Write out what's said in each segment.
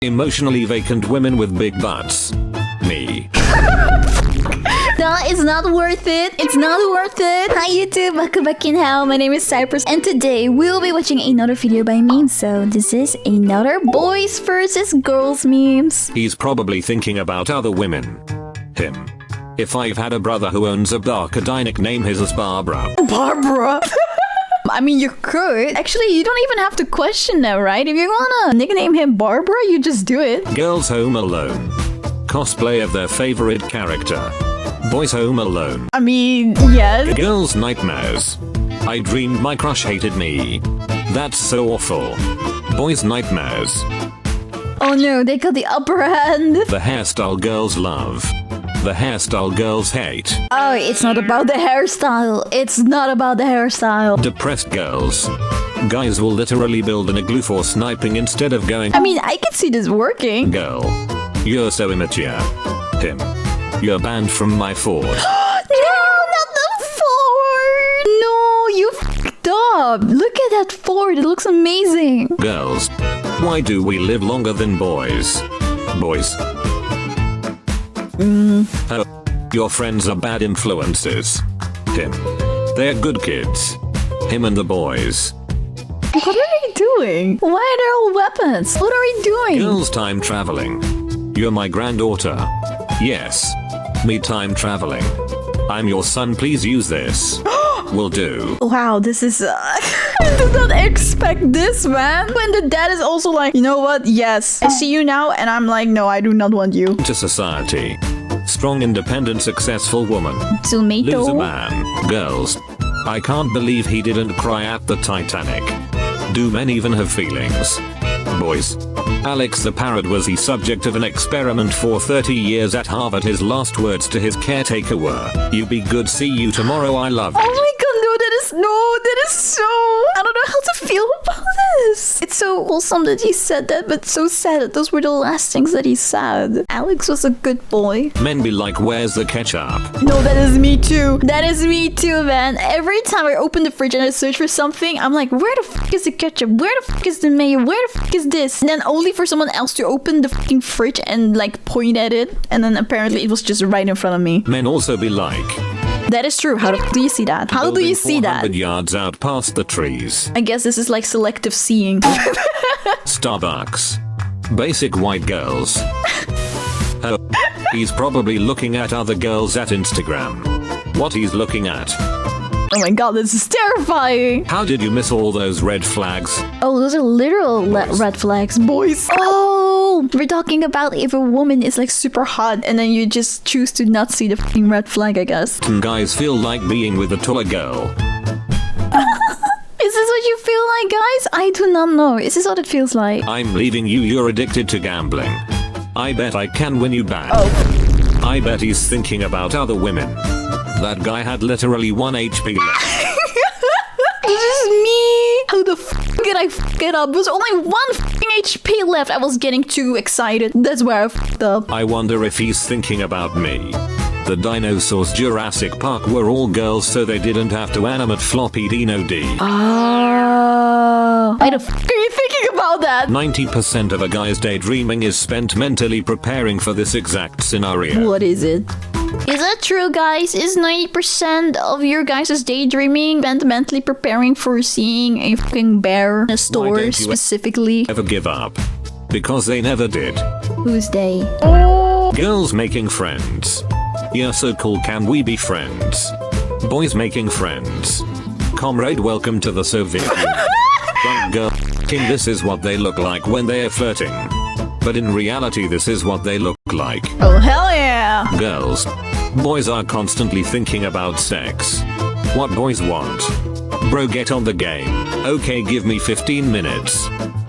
Emotionally vacant women with big butts. Me. That is not worth it. It's not worth it. Hi YouTube, welcome back in hell. My name is Cypress and today we'll be watching another video by me. So this is another boys versus girls memes. He's probably thinking about other women. Him. If I've had a brother who owns a bar, could I nickname his as Barbara? Barbara. I mean, you could. Actually, you don't even have to question that, right? If you wanna nickname him Barbara, you just do it. Girls Home Alone. Cosplay of their favorite character. Boys Home Alone. I mean, yes. Girls Nightmares. I dreamed my crush hated me. That's so awful. Boys Nightmares. Oh no, they got the upper hand. The hairstyle girls love. The hairstyle girls hate. Oh, it's not about the hairstyle. It's not about the hairstyle. Depressed girls. Guys will literally build an igloo for sniping instead of going. I mean, I can see this working. Girl. You're so immature. Him. You're banned from my fort. No, not the fort. No, you f***ed up. Look at that fort. It looks amazing. Girls. Why do we live longer than boys? Boys. Oh, your friends are bad influences. Him. They're good kids. Him and the boys. What are they doing? Why are there all weapons? What are we doing? Girls time traveling. You're my granddaughter. Yes. Me time traveling. I'm your son, please use this. Will do. Wow, this is... I did not expect this, man. When the dad is also like, you know what? Yes. I see you now, and I'm like, no, I do not want you. To society. Strong, independent, successful woman. Tomato. Loser man. Girls. I can't believe he didn't cry at the Titanic. Do men even have feelings? Boys. Alex the parrot was the subject of an experiment for 30 years at Harvard. His last words to his caretaker were, "You be good, see you tomorrow, I love you." Oh my god, that is so... I don't know how to feel about this. It's so wholesome that he said that, but so sad that those were the last things that he said. Alex was a good boy. Men be like, where's the ketchup? No, that is me too. That is me too, man. Every time I open the fridge and I search for something, I'm like, where the fuck is the ketchup? Where the fuck is the mayo? Where the fuck is this? And then only for someone else to open the fucking fridge and like point at it. And then apparently it was just right in front of me. Men also be like... That is true. How the f do you see that? How do you see that? 400 yards out past the trees. I guess this is like selective seeing. Starbucks. Basic white girls. Oh, he's probably looking at other girls at Instagram. What he's looking at. Oh my god, this is terrifying. How did you miss all those red flags? Oh, those are literal red flags, boys. Oh, we're talking about if a woman is like super hot and then you just choose to not see the fucking red flag, I guess. Some guys feel like being with a taller girl. Is this what you feel like, guys? I do not know. Is this what it feels like? I'm leaving you, you're addicted to gambling. I bet I can win you back. Oh. I bet he's thinking about other women. That guy had literally 1 HP left. This is me. How the f did I f it up? There was only 1 f***ing HP left. I was getting too excited. That's where I f***ed up. I wonder if he's thinking about me. The dinosaurs Jurassic Park were all girls, so they didn't have to animate floppy Dino D. Oh. Why the f are you thinking about that? 90% of a guy's daydreaming is spent mentally preparing for this exact scenario. What is it? Is that true, guys? Is 90% of your guys' daydreaming spent mentally preparing for seeing a fucking bear in a store specifically? Never give up. Because they never did. Who's they? Oh. Girls making friends. You're so cool, can we be friends? Boys making friends. Comrade, welcome to the Soviet Union. Drunk girl king, this is what they look like when they are flirting. But in reality, this is what they look like. Oh, hell yeah! Girls. Boys are constantly thinking about sex. What boys want. Bro, get on the game. Okay, give me 15 minutes.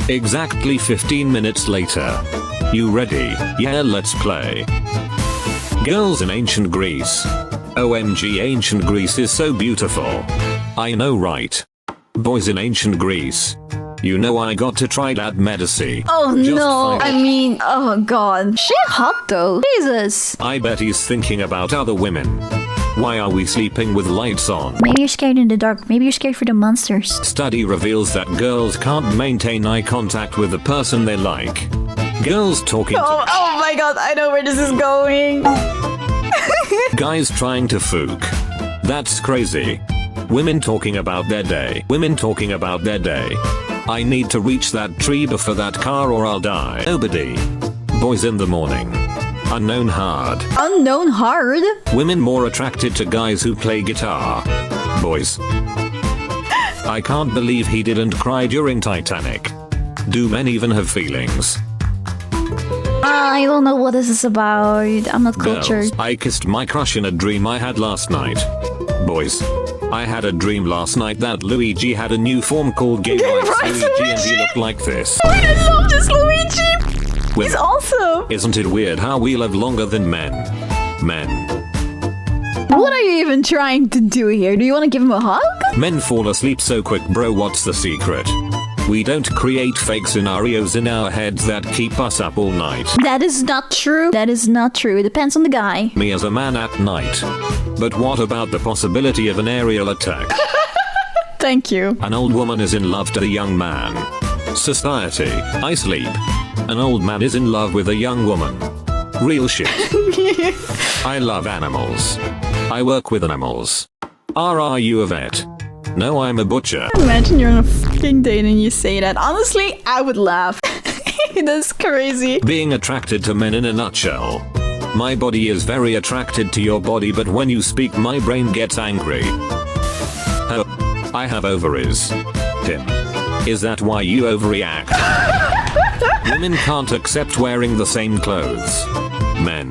Exactly 15 minutes later. You ready? Yeah, let's play. Girls in ancient Greece. OMG, ancient Greece is so beautiful. I know, right? Boys in ancient Greece. You know, I got to try that medicine. Oh no, I mean, oh god. She hot though. Jesus. I bet he's thinking about other women. Why are we sleeping with lights on? Maybe you're scared in the dark. Maybe you're scared for the monsters. Study reveals that girls can't maintain eye contact with the person they like. Girls talking Oh my god, I know where this is going. guys trying to fook. That's crazy. Women talking about their day. Women talking about their day. I need to reach that tree before that car or I'll die. Nobody. Boys in the morning. Unknown hard. Unknown hard? Women more attracted to guys who play guitar. Boys. I can't believe he didn't cry during Titanic. Do men even have feelings? I don't know what this is about. I'm not cultured. Girls, I kissed my crush in a dream I had last night. Boys. I had a dream last night that Luigi had a new form called Gay Rights Luigi and he looked like this. Oh, I love this Luigi! Women. He's awesome! Isn't it weird how we live longer than men? Men. What are you even trying to do here? Do you want to give him a hug? Men fall asleep so quick, bro. What's the secret? We don't create fake scenarios in our heads that keep us up all night. That is not true. That is not true. It depends on the guy. Me as a man at night. But what about the possibility of an aerial attack? Thank you. An old woman is in love with a young man. Society. I sleep. An old man is in love with a young woman. Real shit. I love animals. I work with animals. Are you a vet? No, I'm a butcher. Imagine you're on a fucking date and you say that. Honestly, I would laugh. That's crazy. Being attracted to men in a nutshell. My body is very attracted to your body, but when you speak, my brain gets angry. Oh, I have ovaries. Tim. Is that why you overreact? Women can't accept wearing the same clothes. Men.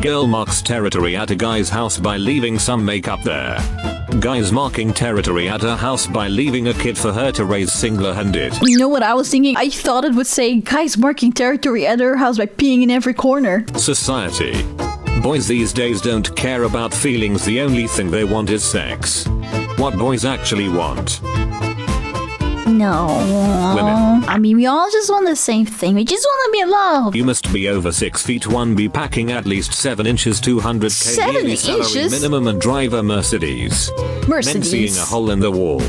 Girl marks territory at a guy's house by leaving some makeup there. Guys marking territory at her house by leaving a kid for her to raise single-handed. You know what I was thinking? I thought it would say guys marking territory at her house by peeing in every corner. Society. Boys these days don't care about feelings, the only thing they want is sex. What boys actually want? No. Women. I mean, we all just want the same thing. We just want to be in love. You must be over 6 feet 1, be packing at least 7 inches, 200k 7 yearly salary inches? minimum, and drive a Mercedes. Men seeing a hole in the wall.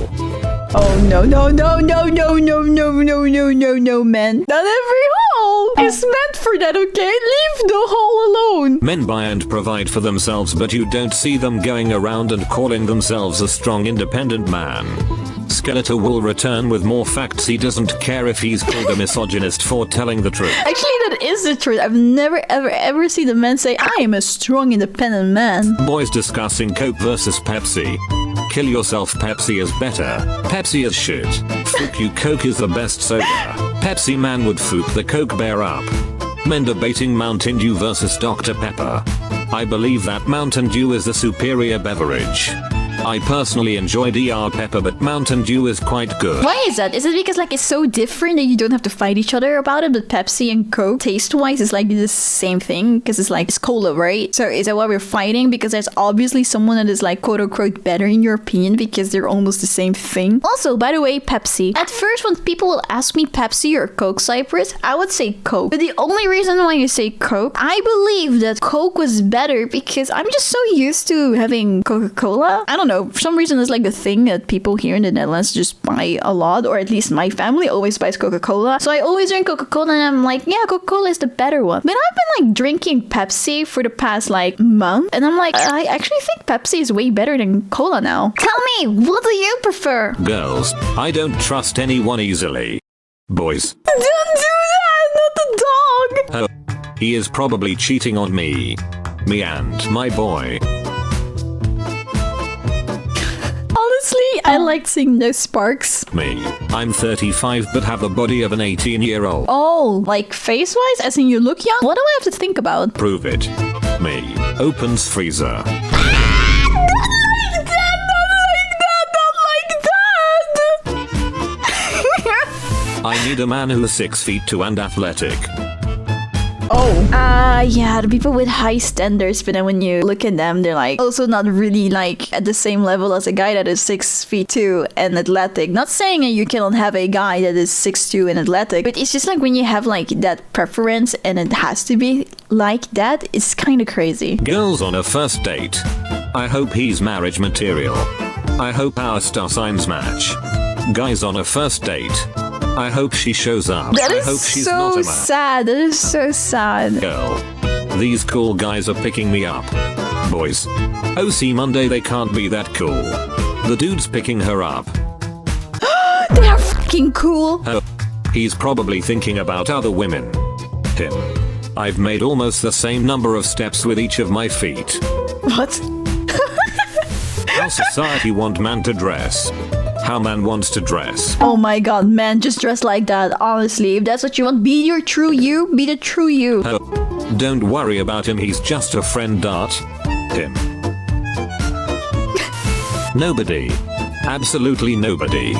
Oh no, no, no, no, no, no, no, no, no, no, no, man. Not every hole is meant for that, okay? Leave the hole alone. Men buy and provide for themselves, but you don't see them going around and calling themselves a strong, independent man. Skeletor will return with more facts. He doesn't care if he's called a misogynist for telling the truth. Actually, that is the truth. I've never, ever seen a man say, I am a strong, independent man. Boys discussing Coke versus Pepsi. Kill yourself, Pepsi is better. Pepsi is shit. Fuck you, Coke is the best soda. Pepsi man would fuck the Coke bear up. Men debating Mountain Dew versus Dr. Pepper. I believe that Mountain Dew is the superior beverage. I personally enjoy Dr. Pepper, but Mountain Dew is quite good. Why is that? Is it because like it's so different that you don't have to fight each other about it? But Pepsi and Coke, taste-wise, is like the same thing because it's like it's cola, right? So is that why we're fighting? Because there's obviously someone that is like quote-unquote better in your opinion because they're almost the same thing. Also, by the way, Pepsi. At first, when people will ask me Pepsi or Coke, Cypress, I would say Coke. But the only reason why you say Coke, I believe that Coke was better because I'm just so used to having Coca-Cola. I don't know. For some reason, it's like the thing that people here in the Netherlands just buy a lot, or at least my family always buys Coca-Cola. So I always drink Coca-Cola and I'm like, yeah, Coca-Cola is the better one. But I've been like drinking Pepsi for the past like month and I'm like, I actually think Pepsi is way better than cola now. Tell me, what do you prefer? Girls, I don't trust anyone easily. Boys. Don't do that, not the dog. Oh, he is probably cheating on me. Me and my boy. Honestly, I like seeing those sparks. Me. I'm 35 but have the body of an 18-year-old. Oh, like face-wise? As in you look young? What do I have to think about? Prove it. Me. Opens freezer. I need a man who's 6 feet 2 and athletic. Oh. Yeah, the people with high standards, but then when you look at them, they're like also not really like at the same level as a guy that is 6 feet 2 and athletic. Not saying that you cannot have a guy that is 6'2" and athletic, but it's just like when you have like that preference and it has to be like that, it's kind of crazy. Girls on a first date. I hope he's marriage material. I hope our star signs match. Guys on a first date. I hope she shows up. That I is hope she's so not a man. sad. That is so sad. Girl. These cool guys are picking me up. Boys. OC Monday they can't be that cool. The dude's picking her up. They are fucking cool. Oh. He's probably thinking about other women. Him. I've made almost the same number of steps with each of my feet. What? How society want man to dress. How man wants to dress. Oh my god, man, just dress like that. Honestly, if that's what you want, be your true you. Be the true you. Oh. Don't worry about him, he's just a friend. Him. Nobody. Absolutely nobody.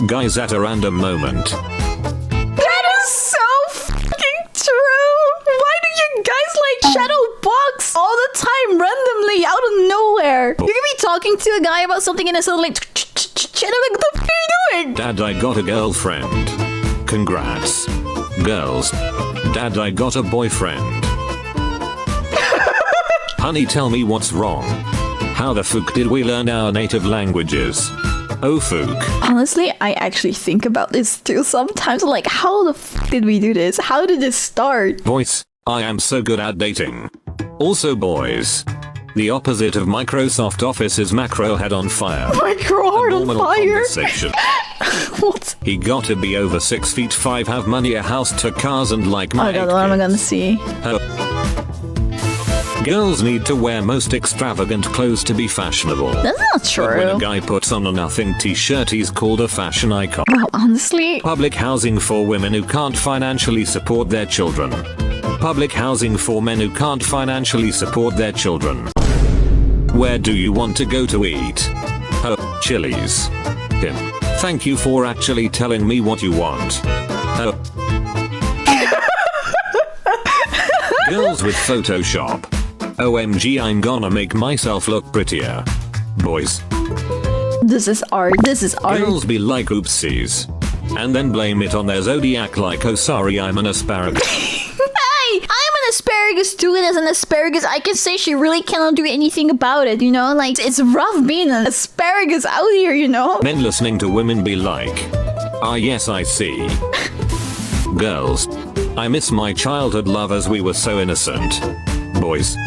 Guys at a random moment. That is so fucking true. Why do you guys like shadow box all the time randomly out of nowhere? You can be talking to a guy about something and it's suddenly like, and I'm like, what the f*** are you doing? Dad, I got a girlfriend. Congrats. Girls. Dad, I got a boyfriend. Honey, tell me what's wrong. How the fuck did we learn our native languages? Oh fuck. Honestly, I actually think about this too sometimes. Like, how the f*** did we do this? How did this start? Voice. I am so good at dating. Also boys. The opposite of Microsoft Office is macro head on fire. Micro heart on Normal fire? conversation. What? He got to be over 6'5", have money, a house, 2 cars, and like Oh my my god, what am I gonna see? Girls need to wear most extravagant clothes to be fashionable. That's not But when a true. guy puts on a nothing t-shirt, he's called a fashion icon. Well, honestly, Public housing for women who can't financially support their children. Public housing for men who can't financially support their children. Where do you want to go to eat? Oh, Chili's. Him. Thank you for actually telling me what you want. Oh. Girls with Photoshop. OMG, I'm gonna make myself look prettier. Boys. this is art. This is art. Girls be like oopsies. And then blame it on their zodiac like, oh sorry, I'm an asparagus. Hey, I'm an asparagus too, and as an asparagus, I can say she really cannot do anything about it, you know? Like, it's rough being an asparagus out here, you know? Men listening to women be like, ah yes, I see. Girls. I miss my childhood love as we were so innocent. Boys.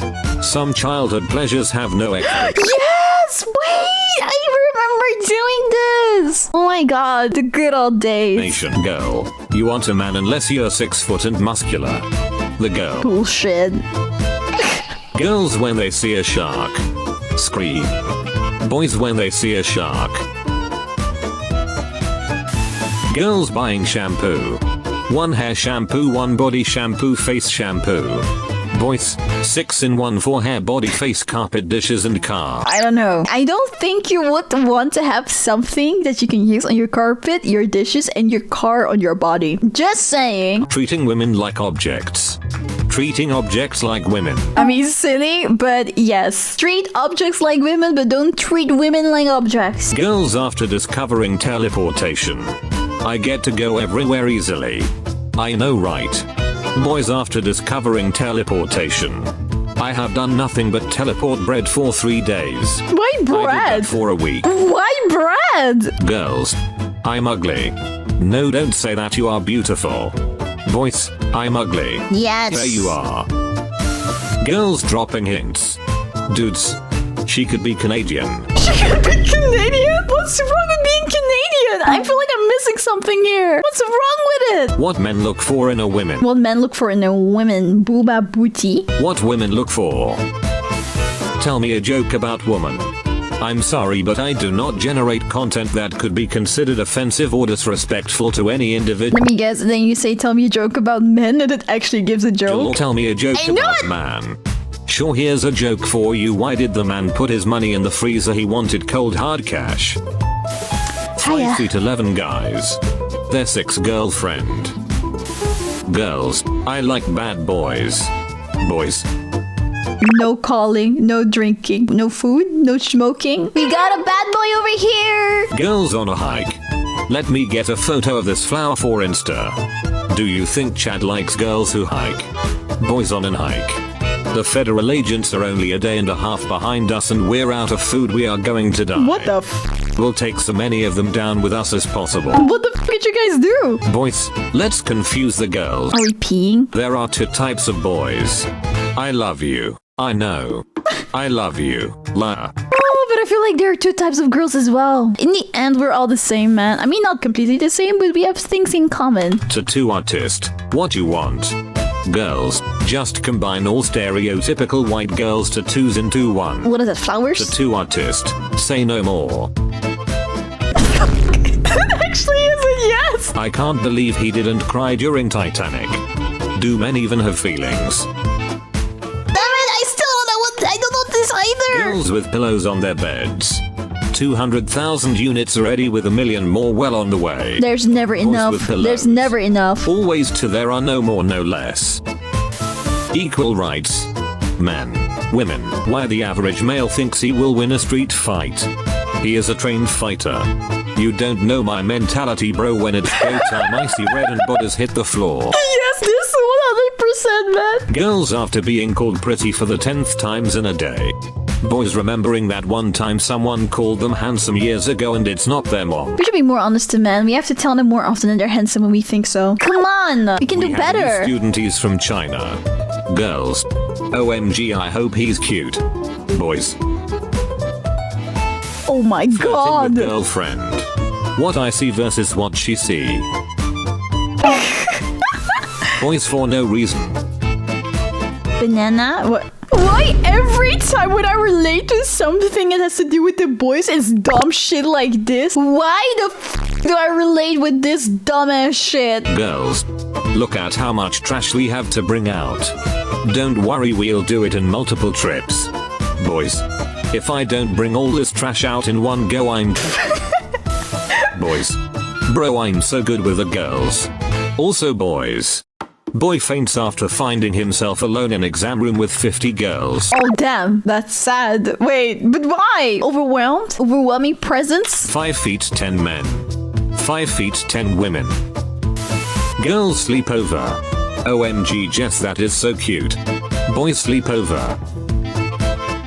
Some childhood pleasures have no expectation. Yes! Wait! I remember doing this! Oh my god, the good old days. Girl. You want a man unless you're 6 foot and muscular. The girl. Bullshit. Girls when they see a shark. Scream. Boys when they see a shark. Girls buying shampoo. 1 hair shampoo, 1 body shampoo, face shampoo. Boys, 6 in 1 for hair, body, face, carpet, dishes, and car. I don't know. I don't think you would want to have something that you can use on your carpet, your dishes, and your car on your body. Just saying. Treating women like objects. Treating objects like women. I mean, silly, but yes. Treat objects like women, but don't treat women like objects. Girls after discovering teleportation. I get to go everywhere easily. I know, right? Boys after discovering teleportation. I have done nothing but teleport bread for 3 days. Why I did bread? that for a week. Why bread? Girls. I'm ugly. No, don't say that, you are beautiful. Boys, I'm ugly. Yes. There you are. Girls dropping hints. Dudes, she could be Canadian. She could be Canadian? What's wrong with being Canadian? I feel like I'm missing something here. What's wrong with it? What men look for in a woman. What men look for in a woman? Booba booty. What women look for. Tell me a joke about woman. I'm sorry, but I do not generate content that could be considered offensive or disrespectful to any individual. Let me guess, then you say tell me a joke about men and it actually gives a joke. Tell me a joke I knew about it! man. Sure, here's a joke for you. Why did the man put his money in the freezer? He wanted cold hard cash. 5 feet 11 guys. Their 6 girlfriend. Girls, I like bad boys. Boys. No calling, no drinking, no food, no smoking. We got a bad boy over here. Girls on a hike. Let me get a photo of this flower for Insta. Do you think Chad likes girls who hike? Boys on an hike. The federal agents are only a day and a half behind us and we're out of food. We are going to die. What the f? We'll take so many of them down with us as possible. What the f did you guys do? Boys, let's confuse the girls. Are we peeing? There are two types of boys. I love you. I know. I love you. La. Oh, but I feel like there are two types of girls as well. In the end, we're all the same, man. I mean, not completely the same, but we have things in common. Tattoo artist. What you want? Girls, just combine all stereotypical white girls' tattoos into one. What is that, flowers? Tattoo artist. Say no more. That actually is a yes! I can't believe he didn't cry during Titanic. Do men even have feelings? I don't know this either. Girls with pillows on their beds. 200,000 units already with 1 million more well on the way. There's never enough. There's never enough. Always till there are no more, no less. Equal rights. Men. Women. Why the average male thinks he will win a street fight. He is a trained fighter. You don't know my mentality, bro. When it's go time, I see red and bodies hit the floor. Yes, this 100%, man. Girls after being called pretty for the 10th times in a day. Boys remembering that one time someone called them handsome years ago and it's not their mom. We should be more honest to men. We have to tell them more often that they're handsome when we think so. Come on, we can do better. Student from China. Girls. OMG, I hope he's cute. Boys. Oh my god. With girlfriend. What I see versus what she see. Boys for no reason. Banana? What? Why every time when I relate to something that has to do with the boys, it's dumb shit like this? Why the f do I relate with this dumbass shit? Girls, look at how much trash we have to bring out. Don't worry, we'll do it in multiple trips. Boys, if I don't bring all this trash out in one go, I'm... Boys. Bro, I'm so good with the girls. Also boys. Boy faints after finding himself alone in exam room with 50 girls. Oh damn, that's sad. Wait, but why? Overwhelmed? Overwhelming presence? 5 feet 10 men. 5 feet 10 women. Girls sleepover. OMG Jess, that is so cute. Boys sleepover.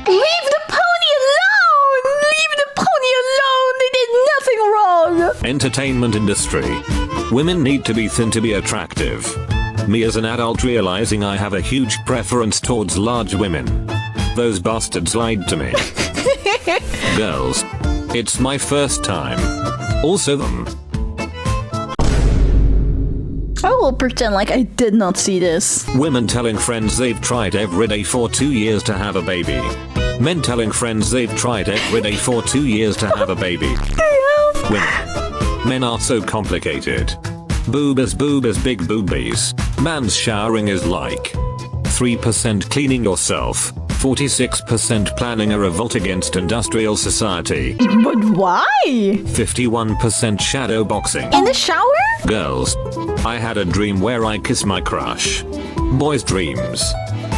Leave the pony alone! Leave the pony alone! They did nothing wrong! Entertainment industry. Women need to be thin to be attractive. Me as an adult realizing I have a huge preference towards large women. Those bastards lied to me. Girls. It's my first time. Also them. I will pretend like I did not see this. Women telling friends they've tried every day for 2 years to have a baby. Men telling friends they've tried every day for 2 years to have a baby. Women. Men are so complicated. Boobas, big boobies. Man's showering is like 3% cleaning yourself, 46% planning a revolt against industrial society. But why? 51% shadow boxing. In the shower? Girls. I had a dream where I kiss my crush. Boys' dreams.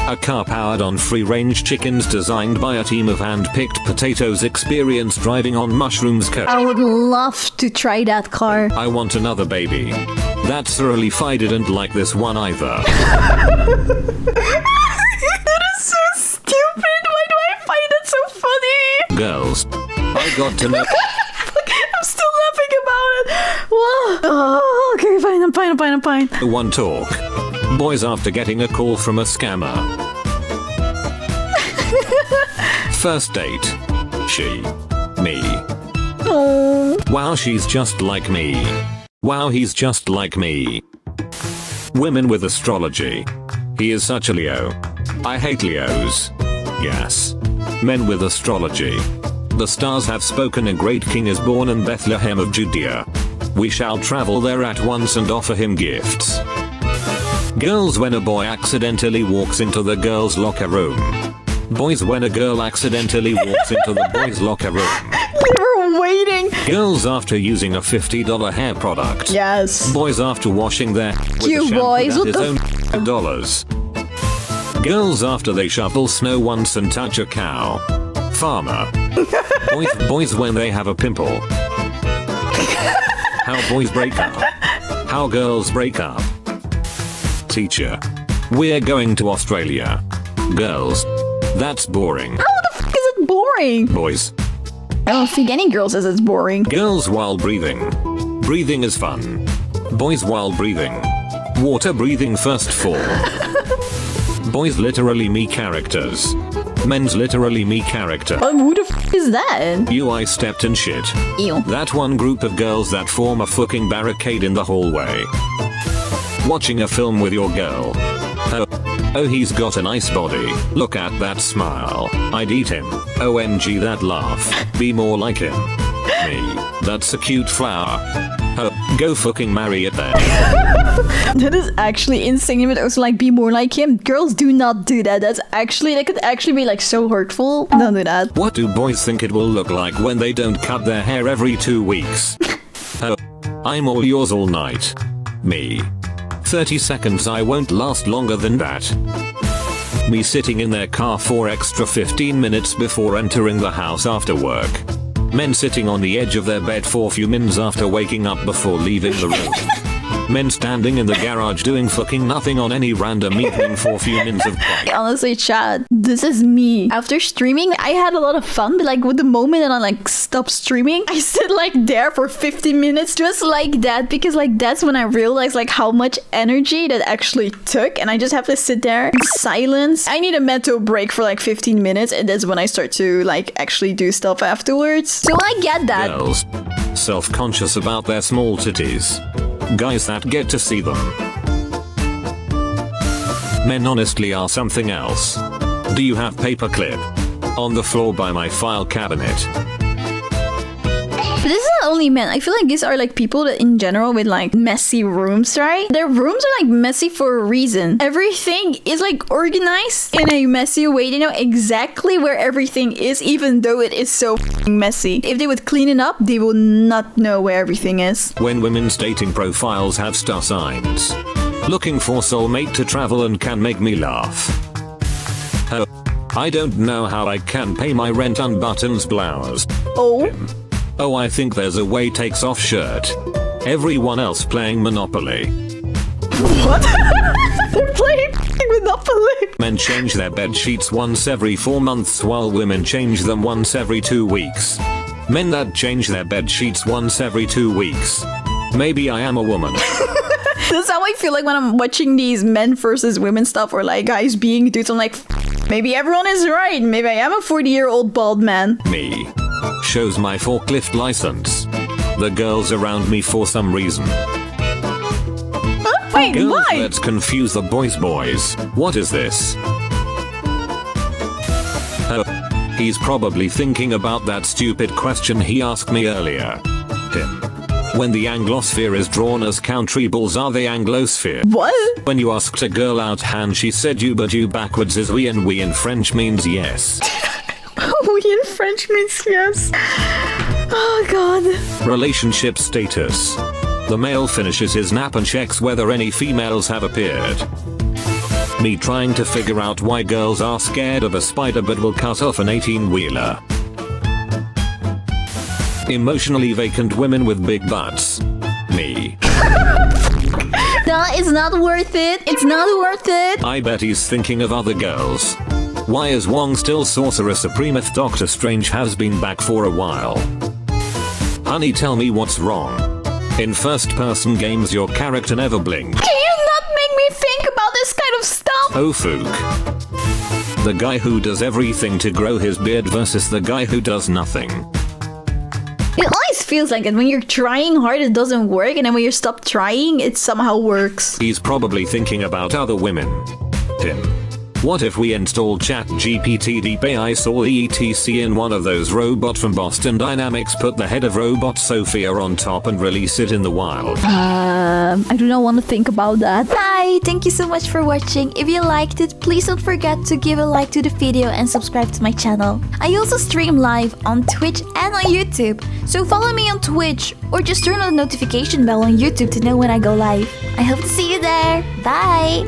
A car powered on free-range chickens designed by a team of hand-picked potatoes experience driving on mushrooms. I would love to try that car. I want another baby. That's a relief I didn't like this one either. That is so stupid. Why do I find it so funny? Girls. I got to know... I'm still laughing about it. Whoa. Oh, okay, I'm fine. One talk. Boys after getting a call from a scammer. First date. She. Me. Oh. Wow, she's just like me. Wow, he's just like me. Women with astrology. He is such a Leo. I hate Leos. Yes. Men with astrology. The stars have spoken, a great king is born in Bethlehem of Judea. We shall travel there at once and offer him gifts. Girls when a boy accidentally walks into the girls' locker room. Boys when a girl accidentally walks into the boys' locker room. You were waiting. Girls after using a $50 hair product. Yes. Boys after washing their with You a shampoo boys, that what is the only $5. Girls after they shovel snow once and touch a cow. Farmer. Boys when they have a pimple. How boys break up. How girls break up. Teacher. We're going to Australia. Girls. That's boring. How the f is it boring? Boys. I don't think any girl says it's boring. Girls while breathing. Breathing is fun. Boys while breathing. Water breathing first fall. Boys literally me characters. Men's literally me character. Who the f is that? You I stepped in shit. Ew. That one group of girls that form a fucking barricade in the hallway. Watching a film with your girl. Oh, he's got a nice body. Look at that smile. I'd eat him. OMG that laugh. Be more like him. Me. That's a cute flower. Oh, go fucking marry it then. That is actually insane, but also like be more like him. Girls do not do that. That could actually be like so hurtful. Don't do that. What do boys think it will look like when they don't cut their hair every 2 weeks? Oh, I'm all yours all night. Me. 30 seconds I won't last longer than that. Me sitting in their car for extra 15 minutes before entering the house after work. Men sitting on the edge of their bed for few minutes after waking up before leaving the room. Men standing in the garage doing fucking nothing on any random evening for a few minutes of quiet. Honestly, chat, this is me. After streaming, I had a lot of fun, but like with the moment that I like stopped streaming, I sit like there for 15 minutes just like that, because like that's when I realized like how much energy that actually took, and I just have to sit there in silence. I need a mental break for like 15 minutes, and that's when I start to like actually do stuff afterwards. So I get that. Girls. Self-conscious about their small titties. Guys that get to see them. Men honestly are something else. Do you have paperclip? On the floor by my file cabinet. But this is not only men. I feel like these are like people that in general with like messy rooms, right? Their rooms are like messy for a reason. Everything is like organized in a messy way. They know exactly where everything is, even though it is so f***ing messy. If they would clean it up, they will not know where everything is. When women's dating profiles have star signs. Looking for soulmate to travel and can make me laugh. Oh, I don't know how I can pay my rent unbuttons blouse. Oh. Oh, I think there's a way takes off shirt. Everyone else playing Monopoly. What? They're playing Monopoly. Men change their bed sheets once every 4 months while women change them once every 2 weeks. Men that change their bed sheets once every 2 weeks. Maybe I am a woman. That's how I feel like when I'm watching these men versus women stuff, or like guys being dudes. I'm like, maybe everyone is right. Maybe I am a 40-year-old bald man. Me. Shows my forklift license. The girls around me for some reason. Huh? Wait, Girls, why? let's confuse the boys. What is this? Oh, he's probably thinking about that stupid question he asked me earlier. Him. When the Anglosphere is drawn as country balls are the Anglosphere. What? When you asked a girl out hand she said you, but you backwards is we, and we in French means yes. We in French means yes. Oh god. Relationship status. The male finishes his nap and checks whether any females have appeared. Me trying to figure out why girls are scared of a spider but will cut off an 18-wheeler. Emotionally vacant women with big butts. Me. That is not worth it. It's not worth it. I bet he's thinking of other girls. Why is Wong still Sorcerer Supreme if Doctor Strange has been back for a while? Honey, tell me what's wrong. In first-person games your character never blinked. Can you not make me think about this kind of stuff? Oh Fook. The guy who does everything to grow his beard versus the guy who does nothing. It always feels like it. When you're trying hard, it doesn't work, and then when you stop trying, it somehow works. He's probably thinking about other women. Tim. What if we install ChatGPT Deep AI saw ETC in one of those robot from Boston Dynamics, put the head of robot Sophia on top and release it in the wild? I do not want to think about that. Bye! Thank you so much for watching. If you liked it, please don't forget to give a like to the video and subscribe to my channel. I also stream live on Twitch and on YouTube, so follow me on Twitch or just turn on the notification bell on YouTube to know when I go live. I hope to see you there. Bye!